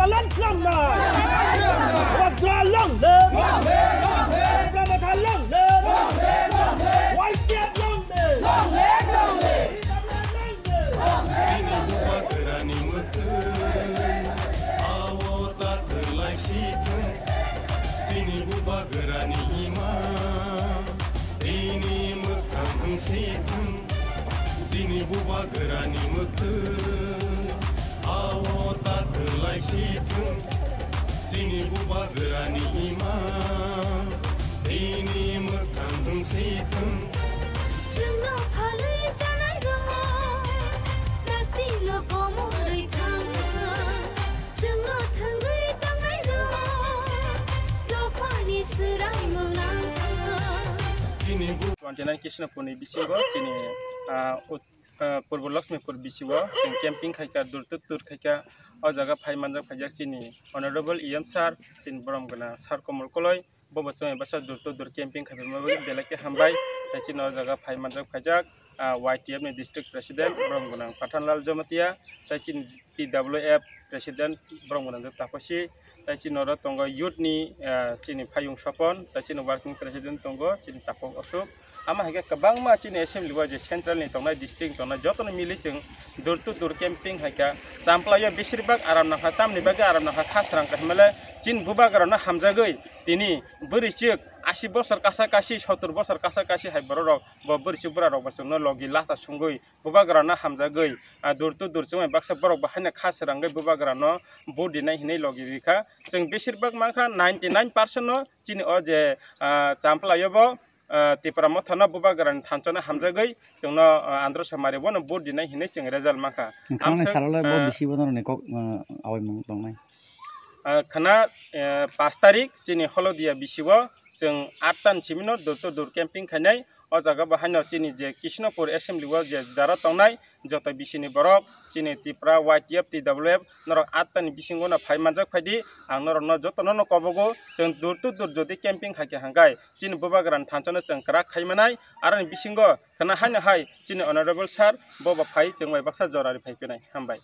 Jalan Selangor, Jalan Le, Jalan Le, White Cap Long Le, Ini buat kerani mutun, awak tak terlai situn. Sini buat kerani imam, ini mutkan situn. Sini buat kerani mutun, awak tak terlai situn. Sini buat kerani imam, ini mutkan situn. Jangan kisah pun ini bisiwa, cini Purbo Lakshmipur bisiwa, cing camping kaika dur kaika, ajaga pai manjak pajak cini Honorable Iam Sar, cini Bram gana Sar Komol Koloi, bobo semua bahasa dur camping kaika mabuk belakang hambai, cini ajaga pai manjak pajak, YTF ni District President Bram gana Pathanlal Jamatia, cini TWF President Bram gana Tapasi, cini orang tonggo youth ni cini Payung Sapon, cini Working President tonggo cini Tapok Osok. Ama hingga kebang ma cini assembly wajah central ni tongna district tongna jotono milih sing dur camping hingga samplaya bersibak aram nak hatam ni bagi aram nak khas rang kahmela cin bubak aram nak hamzagoi tini bericik 80 bosar kasih 70 bosar kasih hai borok bericik borok basungno logi lata sungoi bubak aram nak hamzagoi dur cuma baksa borok bahana khas rangai bubak aram no bodi nai hinai logi rika sing bersibak maka 99% no cini oje samplaya bo Tipra thana bubagaran thancona hamjagai sungno andro samari bono board dinai hinai sing result maka amsa sarala bo bisi bono ne kok awai mong tongnai khana 5 tarik chini holodia bisiwo sing 8 tan chimino dur camping khanai o jaga bahano chini je Krishnapur assembly wa je jara tongnai jota bisini borok chini Tipra YTF TWF norok 8 tan bisingo na phai manjak phaidi ang norok no joto no kobogo sing dur jodi camping khake hangai chini bubagaran thancona sing krak khaimanai aran bisingo khana hanya hai chini Honorable Sir boba phai chengwai baksa jorari phai penai hambai